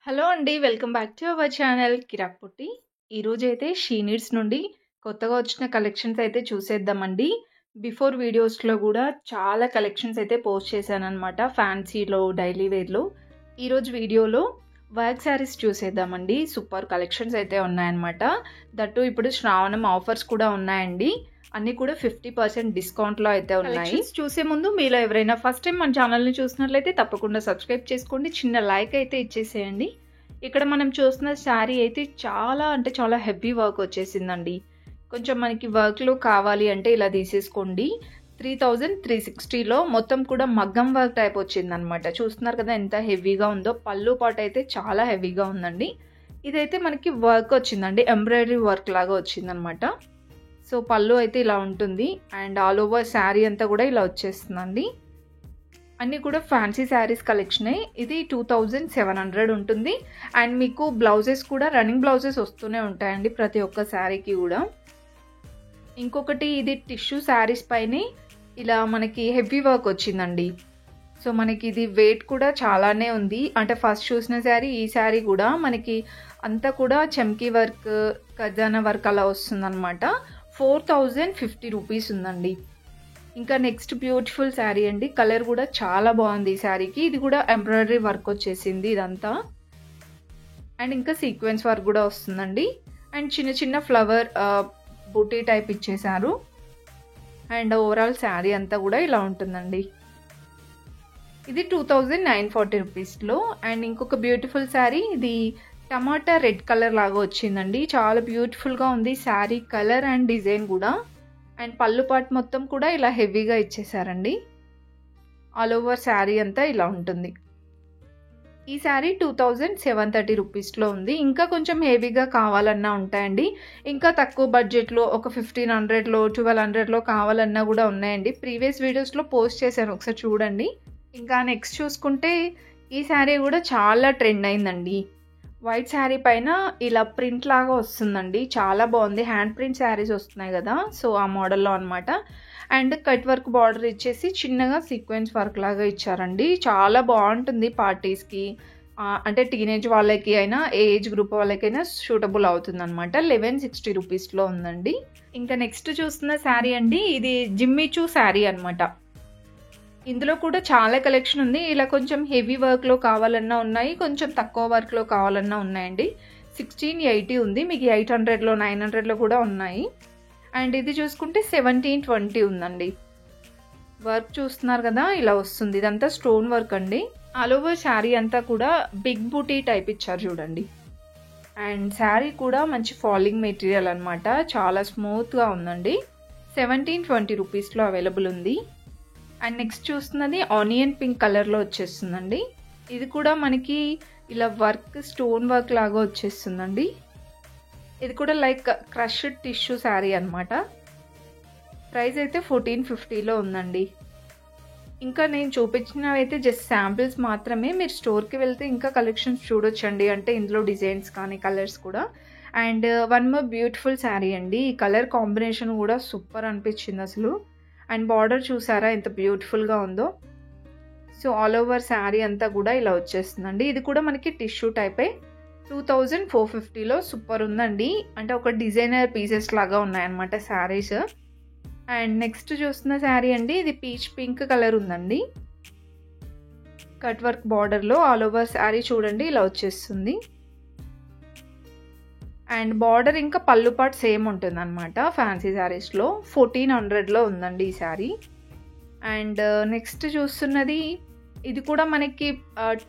Hello అండి. Welcome back to our channel Kirak Putti. ఈరోజైతే she needs నుండి కొత్తగా వచ్చిన కలెక్షన్స్ అయితే చూసేద్దామండి. బిఫోర్ వీడియోస్‌లో గూడా చాలా కలెక్షన్స్ అయితే పోస్ట్ చేశాననమాట. ఫ్యాన్సీలో, డైలీ వేర్‌లో. ఈరోజు వీడియోలో వర్క్ శారీస్ చూసేద్దామండి. సూపర్ కలెక్షన్స్ అయితే ఉన్నాయన్నమాట. దట్టు ఇప్పుడు శ్రావణం ఆఫర్స్ కూడా ఉన్నాయండి. అన్నీ కూడా 50% డిస్కౌంట్‌లో అయితే ఉన్నాయి. కలెక్షన్స్ చూసే ముందు మీలో ఎవరైనా ఫస్ట్ టైం మన ఛానల్‌ని చూసినట్లయితే తప్పకుండా సబ్స్క్రైబ్ చేసుకోండి. చిన్న లైక్ అయితే ఇచ్చేసేయండి. ఇక్కడ మనం చూస్తున్న శారీ అయితే చాలా అంటే చాలా హెవీ వర్క్ వచ్చేసిందండి. కొంచెం మనకి వర్క్‌లో కావాలి అంటే ఇలా తీసేసుకోండి. 3360లో మొత్తం కూడా మగ్గం వర్క్ టైప్ వచ్చిందనమాట. చూస్తున్నారు కదా ఎంత హెవీగా ఉందో. పళ్ళు పాట అయితే చాలా హెవీగా ఉందండి. ఇదైతే మనకి వర్క్ వచ్చిందండి. ఎంబ్రాయిడరీ వర్క్ లాగా వచ్చిందనమాట. సో పళ్ళు అయితే ఇలా ఉంటుంది అండ్ ఆల్ ఓవర్ శారీ అంతా కూడా ఇలా వచ్చేస్తుందండి. అన్నీ కూడా ఫ్యాన్సీ శారీస్ కలెక్షనే. ఇది 2700 ఉంటుంది అండ్ మీకు బ్లౌజెస్ కూడా రన్నింగ్ బ్లౌజెస్ వస్తూనే ఉంటాయండి ప్రతి ఒక్క శారీకి కూడా. ఇంకొకటి ఇది టిష్యూ శారీస్ పైనే ఇలా మనకి హెవీ వర్క్ వచ్చిందండి. సో మనకి ఇది వెయిట్ కూడా చాలానే ఉంది. అంటే ఫస్ట్ చూసిన శారీ ఈ శారీ కూడా మనకి అంతా కూడా చమ్కీ వర్క్, ఖజానా వర్క్ అలా వస్తుందన్నమాట. 4050 రూపీస్ ఉందండి. ఇంకా నెక్స్ట్ బ్యూటిఫుల్ శారీ అండి. కలర్ కూడా చాలా బాగుంది ఈ శారీకి. ఇది కూడా ఎంబ్రాయిడరీ వర్క్ వచ్చేసింది ఇదంతా. అండ్ ఇంకా సీక్వెన్స్ వర్క్ కూడా వస్తుందండి. అండ్ చిన్న చిన్న ఫ్లవర్ బూటీ టైప్ ఇచ్చేసారు. అండ్ ఓవరాల్ శారీ అంతా కూడా ఇలా ఉంటుందండి. ఇది 2940 రూపీస్లో. అండ్ ఇంకొక బ్యూటిఫుల్ శారీ ఇది టమాటా రెడ్ కలర్ లాగా వచ్చిందండి. చాలా బ్యూటిఫుల్గా ఉంది శారీ కలర్ అండ్ డిజైన్ కూడా. అండ్ పళ్ళు పాట్ మొత్తం కూడా ఇలా హెవీగా ఇచ్చేసారండి. ఆల్ ఓవర్ శారీ అంతా ఇలా ఉంటుంది. ఈ శారీ 2730 రూపీస్లో ఉంది. ఇంకా కొంచెం హెవీగా కావాలన్నా ఉంటాయండి. ఇంకా తక్కువ బడ్జెట్లో ఒక 1500లో 1200లో కావాలన్నా కూడా ఉన్నాయండి. ప్రీవియస్ వీడియోస్లో పోస్ట్ చేశాను, ఒకసారి చూడండి. ఇంకా నెక్స్ట్ చూసుకుంటే ఈ శారీ కూడా చాలా ట్రెండ్ అయిందండి. వైట్ శారీ పైన ఇలా ప్రింట్ లాగా వస్తుందండి. చాలా బాగుంది. హ్యాండ్ ప్రింట్ శారీస్ వస్తున్నాయి కదా, సో ఆ మోడల్లో అనమాట. అండ్ కట్ వర్క్ బార్డర్ ఇచ్చేసి చిన్నగా సీక్వెన్స్ వర్క్ లాగా ఇచ్చారండి. చాలా బాగుంటుంది పార్టీస్కి, అంటే టీనేజ్ వాళ్ళకి అయినా ఏ ఏజ్ గ్రూప్ వాళ్ళకైనా సూటబుల్ అవుతుంది అనమాట. 1160 రూపీస్లో ఉందండి. ఇంకా నెక్స్ట్ చూస్తున్న శారీ అండి, ఇది జిమ్మిచూ శారీ అనమాట. ఇందులో కూడా చాలా కలెక్షన్ ఉంది. ఇలా కొంచెం హెవీ వర్క్లో కావాలన్నా ఉన్నాయి, కొంచెం తక్కువ వర్క్లో కావాలన్నా ఉన్నాయండి. 1680 ఉంది. మీకు 800లో 900లో కూడా ఉన్నాయి. అండ్ ఇది చూసుకుంటే 1720 ఉందండి. వర్క్ చూస్తున్నారు కదా ఇలా వస్తుంది. ఇదంతా స్టోన్ వర్క్ అండి. ఆల్ ఓవర్ శారీ అంతా కూడా బిగ్ బూటీ టైప్ ఇచ్చారు చూడండి. అండ్ శారీ కూడా మంచి ఫాలింగ్ మెటీరియల్ అనమాట. చాలా స్మూత్గా ఉందండి. 1720 రూపీస్లో అవైలబుల్ ఉంది. అండ్ నెక్స్ట్ చూస్తున్నది ఆనియన్ పింక్ కలర్లో వచ్చేస్తుందండి. ఇది కూడా మనకి ఇలా వర్క్ స్టోన్ వర్క్ లాగా వచ్చేస్తుందండి. ఇది కూడా లైక్ క్రష్డ్ టిష్యూ శారీ అనమాట. ప్రైస్ అయితే 1450లో ఉందండి. ఇంకా నేను చూపించినవి అయితే జస్ట్ శాంపిల్స్ మాత్రమే. మీరు స్టోర్కి వెళ్తే ఇంకా కలెక్షన్స్ చూడొచ్చండి. అంటే ఇందులో డిజైన్స్ కానీ కలర్స్ కూడా. And one more beautiful sari అండి. ఈ కలర్ కాంబినేషన్ కూడా సూపర్ అనిపించింది అసలు. అండ్ బార్డర్ చూసారా ఎంత బ్యూటిఫుల్గా ఉందో. సో ఆల్ ఓవర్ శారీ అంతా కూడా ఇలా వచ్చేస్తుందండి. ఇది కూడా మనకి టిష్యూ టైపే. 2450లో సూపర్ ఉందండి. అంటే ఒక డిజైనర్ పీసెస్ లాగా ఉన్నాయన్నమాట శారీస్. అండ్ నెక్స్ట్ చూస్తున్న శారీ అండి, ఇది పీచ్ పింక్ కలర్ ఉందండి. కట్ వర్క్ బార్డర్లో ఆల్ ఓవర్ శారీ చూడండి ఇలా వచ్చేస్తుంది. అండ్ బార్డర్ ఇంకా పళ్ళు పాటు సేమ్ ఉంటుంది అనమాట ఫ్యాన్సీ శారీస్లో. 1400లో ఉందండి ఈ శారీ. అండ్ నెక్స్ట్ చూస్తున్నది ఇది కూడా మనకి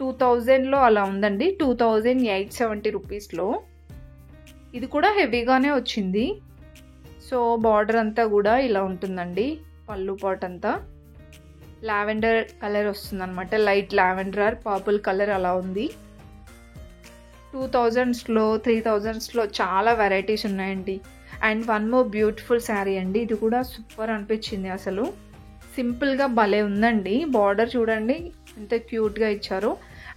2000లో అలా ఉందండి. 2870 రూపీస్లో. ఇది కూడా హెవీగానే వచ్చింది. సో బార్డర్ అంతా కూడా ఇలా ఉంటుందండి. పళ్ళు పాటు అంతా లావెండర్ కలర్ వస్తుంది అనమాట. Light lavender are purple colour అలా ఉంది. 2000స్లో 3000స్లో చాలా వెరైటీస్ ఉన్నాయండి. And one more beautiful sari అండి. ఇది కూడా సూపర్ అనిపించింది అసలు. సింపుల్గా భలే ఉందండి. బార్డర్ చూడండి ఎంత క్యూట్గా ఇచ్చారో.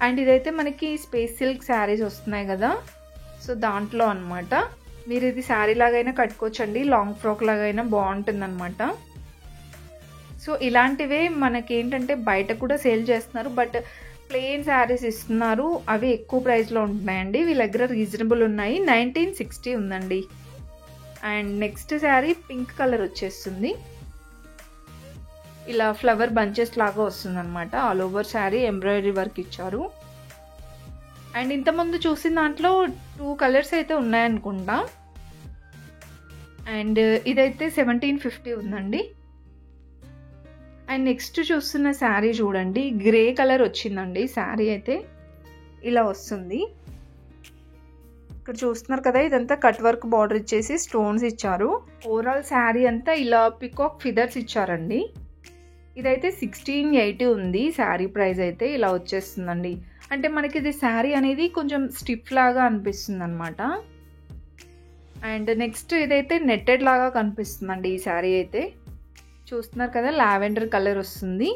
అండ్ ఇదైతే మనకి స్పేస్ సిల్క్ శారీస్ వస్తున్నాయి కదా, సో దాంట్లో అనమాట. మీరు ఇది శారీ లాగైనా కట్టుకోవచ్చండి, లాంగ్ ఫ్రాక్ లాగైనా బాగుంటుంది అనమాట. సో ఇలాంటివే మనకి ఏంటంటే బయట కూడా సేల్ చేస్తున్నారు. బట్ ప్లెయిన్ శారీస్ ఇస్తున్నారు. అవి ఎక్కువ ప్రైస్లో ఉంటున్నాయండి. వీళ్ళ దగ్గర రీజనబుల్ ఉన్నాయి. 1960 ఉందండి. And next sari pink colour వచ్చేస్తుంది. ఇలా ఫ్లవర్ బంచెస్ లాగా వస్తుంది అనమాట. All over sari embroidery work ఇచ్చారు. అండ్ ఇంతకుముందు చూసిన దాంట్లో 2 కలర్స్ అయితే ఉన్నాయనుకుంటా. అండ్ ఇదైతే 1750 ఉందండి. అండ్ నెక్స్ట్ చూస్తున్న శారీ చూడండి, గ్రే కలర్ వచ్చిందండి. శారీ అయితే ఇలా వస్తుంది. ఇక్కడ చూస్తున్నారు కదా, ఇదంతా కట్ వర్క్ బార్డర్ ఇచ్చేసి స్టోన్స్ ఇచ్చారు. ఓవరాల్ శారీ అంతా ఇలా పికాక్ ఫిదర్స్ ఇచ్చారండి. ఇదైతే 1680 ఉంది శారీ ప్రైస్ అయితే. ఇలా వచ్చేస్తుందండి. అంటే మనకి ఇది శారీ అనేది కొంచెం స్టిఫ్ లాగా అనిపిస్తుంది అనమాట. అండ్ నెక్స్ట్ ఇదైతే నెట్టెడ్ లాగా కనిపిస్తుందండి. ఈ శారీ అయితే చూస్తున్నారు కదా, లావెండర్ కలర్ వస్తుంది.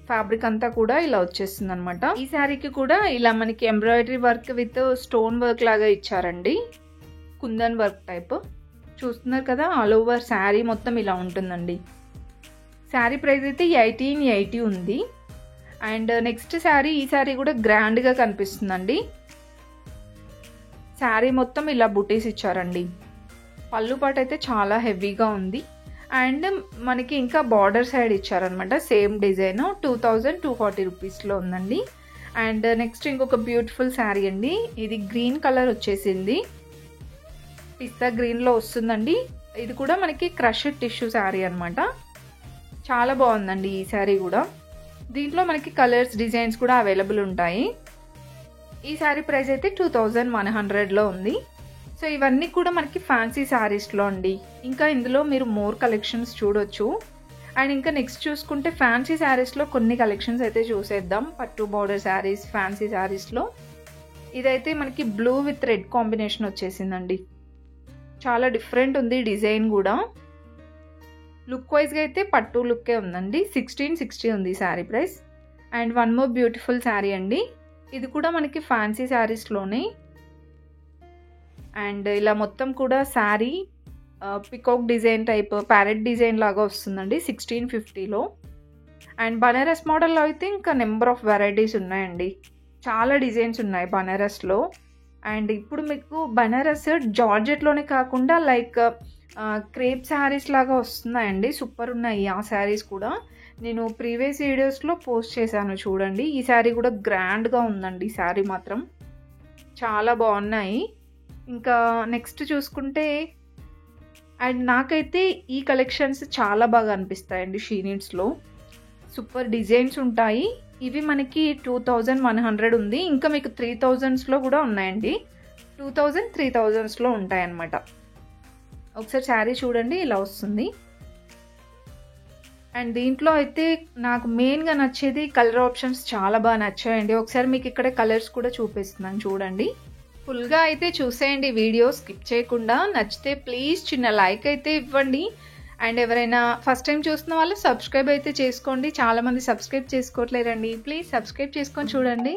ఫ్యాబ్రిక్ అంతా కూడా ఇలా వచ్చేస్తుంది అనమాట. ఈ శారీకి కూడా ఇలా మనకి embroidery work with stone work లాగా ఇచ్చారండి. కుందన్ వర్క్ టైప్ చూస్తున్నారు కదా. ఆల్ ఓవర్ శారీ మొత్తం ఇలా ఉంటుందండి. శారీ ప్రైస్ అయితే 1880 ఉంది. అండ్ నెక్స్ట్ శారీ, ఈ శారీ కూడా గ్రాండ్గా కనిపిస్తుందండి. శారీ మొత్తం ఇలా బుటీస్ ఇచ్చారండి. పళ్ళు పాటు అయితే చాలా హెవీగా ఉంది. అండ్ మనకి ఇంకా బార్డర్ సైడ్ ఇచ్చారనమాట. సేమ్ డిజైన్ 2240 రూపీస్లో ఉందండి. అండ్ నెక్స్ట్ ఇంకొక బ్యూటిఫుల్ శారీ అండి. ఇది గ్రీన్ కలర్ వచ్చేసింది. పిస్తా గ్రీన్లో వస్తుందండి. ఇది కూడా మనకి క్రష్డ్ టిష్యూ శారీ అనమాట. చాలా బాగుందండి ఈ శారీ కూడా. దీంట్లో మనకి కలర్స్ డిజైన్స్ కూడా అవైలబుల్ ఉంటాయి. ఈ శారీ ప్రైస్ అయితే 2100లో ఉంది. సో ఇవన్నీ కూడా మనకి ఫ్యాన్సీ శారీస్లో అండి. ఇంకా ఇందులో మీరు మోర్ కలెక్షన్స్ చూడొచ్చు. అండ్ ఇంకా నెక్స్ట్ చూసుకుంటే ఫ్యాన్సీ శారీస్లో కొన్ని కలెక్షన్స్ అయితే చూసేద్దాం. పట్టు బార్డర్ శారీస్, ఫ్యాన్సీ శారీస్లో ఇదైతే మనకి బ్లూ విత్ రెడ్ కాంబినేషన్ వచ్చేసిందండి. చాలా డిఫరెంట్ ఉంది డిజైన్ కూడా. లుక్ వైజ్గా అయితే పట్టు లుక్కే ఉందండి. 1660 ఉంది sari price. And one more beautiful sari అండి. ఇది కూడా మనకి ఫ్యాన్సీ శారీస్లోనే. అండ్ ఇలా మొత్తం కూడా sari peacock design type parrot design లాగా వస్తుందండి 1650లో. అండ్ బనారస్ మోడల్లో అయితే ఇంకా నెంబర్ ఆఫ్ వెరైటీస్ ఉన్నాయండి. చాలా డిజైన్స్ ఉన్నాయి బనారస్లో. అండ్ ఇప్పుడు మీకు బనారస్ జార్జెట్లోనే కాకుండా లైక్ క్రేప్ శారీస్ లాగా వస్తున్నాయండి. సూపర్ ఉన్నాయి ఆ శారీస్ కూడా. నేను ప్రీవియస్ వీడియోస్లో పోస్ట్ చేశాను చూడండి. ఈ శారీ కూడా గ్రాండ్గా ఉందండి. ఈ శారీ మాత్రం చాలా బాగున్నాయి. ఇంకా నెక్స్ట్ చూసుకుంటే అండ్ నాకైతే ఈ కలెక్షన్స్ చాలా బాగా అనిపిస్తాయండి. షీనిట్స్లో సూపర్ డిజైన్స్ ఉంటాయి. ఇవి మనకి 2100 ఉంది. ఇంకా మీకు 3000స్లో కూడా ఉన్నాయండి. 2000, 3000స్లో ఉంటాయన్నమాట. ఒకసారి శారీ చూడండి, ఇలా వస్తుంది. అండ్ దీంట్లో అయితే నాకు మెయిన్గా నచ్చేది కలర్ ఆప్షన్స్ చాలా బాగా నచ్చాయండి. ఒకసారి మీకు ఇక్కడ కలర్స్ కూడా చూపిస్తున్నాను చూడండి. ఫుల్గా అయితే చూసేయండి వీడియో స్కిప్ చేయకుండా. నచ్చితే ప్లీజ్ చిన్న లైక్ అయితే ఇవ్వండి. అండ్ ఎవరైనా ఫస్ట్ టైం చూస్తున్న వాళ్ళు సబ్స్క్రైబ్ అయితే చేసుకోండి. చాలామంది సబ్స్క్రైబ్ చేసుకోవట్లేరండి. ప్లీజ్ సబ్స్క్రైబ్ చేసుకొని చూడండి.